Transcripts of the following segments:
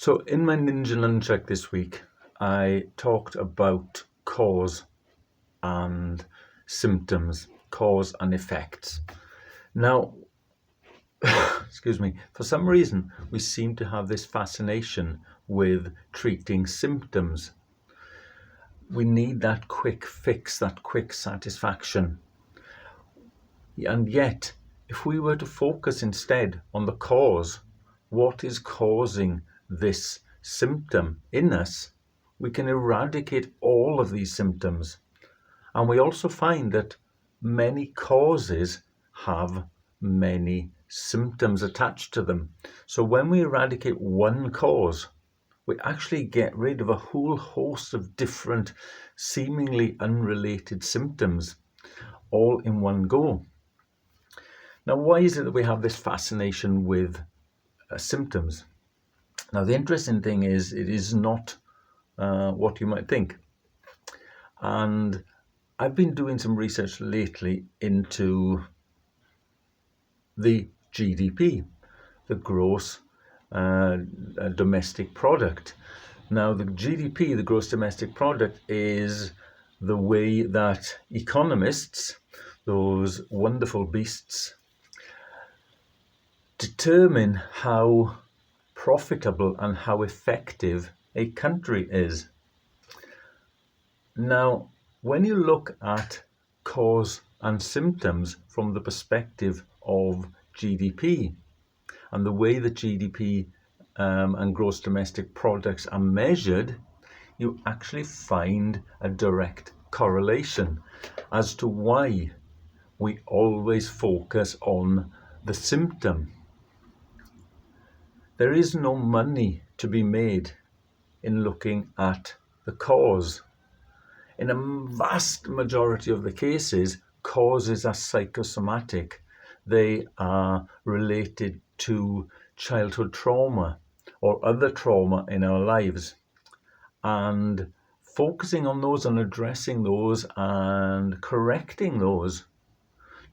So in my Ninja Nunchuk this week, I talked about cause and symptoms, cause and effects. Now, excuse me, for some reason, we seem to have this fascination with treating symptoms. We need that quick fix, that quick satisfaction. And yet, if we were to focus instead on the cause, what is causing this symptom in us, we can eradicate all of these symptoms. And we also find that many causes have many symptoms attached to them. So when we eradicate one cause, we actually get rid of a whole host of different, seemingly unrelated symptoms all in one go. Now, why is it that we have this fascination with symptoms? Now, the interesting thing is it is not what you might think. And I've been doing some research lately into the GDP, the gross domestic product. Now, the GDP, the gross domestic product, is the way that economists, those wonderful beasts, determine how profitable and how effective a country is. Now, when you look at cause and symptoms from the perspective of GDP and the way that GDP and gross domestic products are measured, you actually find a direct correlation as to why we always focus on the symptom. There is no money to be made in looking at the cause. In a vast majority of the cases, causes are psychosomatic. They are related to childhood trauma or other trauma in our lives. And focusing on those and addressing those and correcting those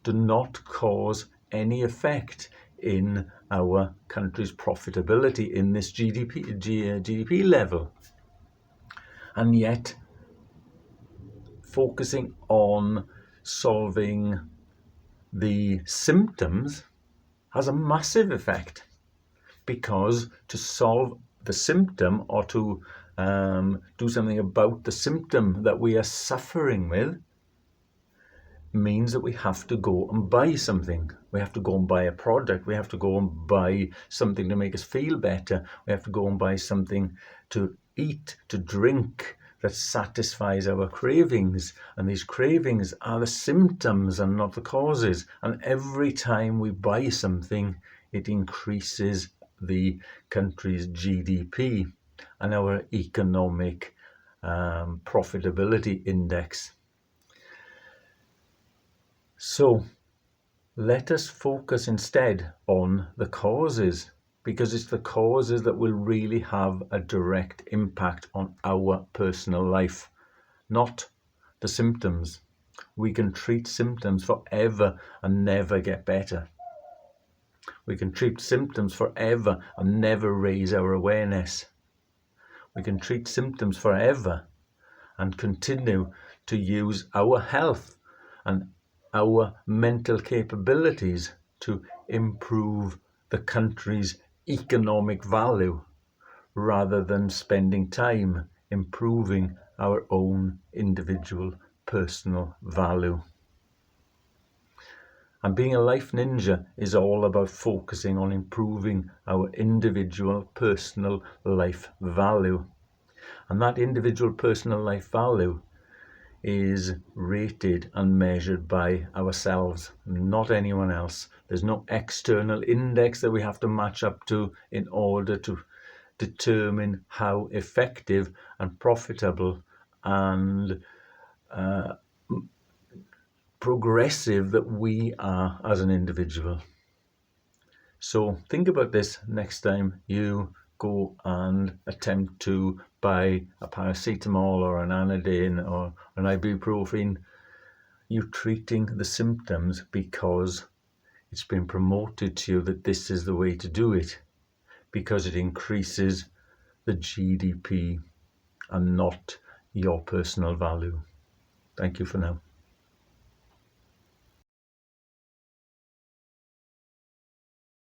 do not cause any effect in our country's profitability in this GDP level. And yet, focusing on solving the symptoms has a massive effect, because to solve the symptom or to do something about the symptom that we are suffering with means that we have to go and buy something. We have to go and buy a product. We have to go and buy something to make us feel better. We have to go and buy something to eat, to drink, that satisfies our cravings. And these cravings are the symptoms and not the causes. And every time we buy something, it increases the country's GDP and our economic profitability index. So let us focus instead on the causes, because it's the causes that will really have a direct impact on our personal life, not the symptoms. We can treat symptoms forever and never get better. We can treat symptoms forever and never raise our awareness. We can treat symptoms forever and continue to use our health and our mental capabilities to improve the country's economic value, rather than spending time improving our own individual personal value. And being a life ninja is all about focusing on improving our individual personal life value. And that individual personal life value is rated and measured by ourselves, not anyone else. There's no external index that we have to match up to in order to determine how effective and profitable and progressive that we are as an individual. So think about this next time you go and attempt to buy a paracetamol or an Anodine or an ibuprofen. You're treating the symptoms because it's been promoted to you that this is the way to do it, because it increases the GDP and not your personal value. Thank you for now.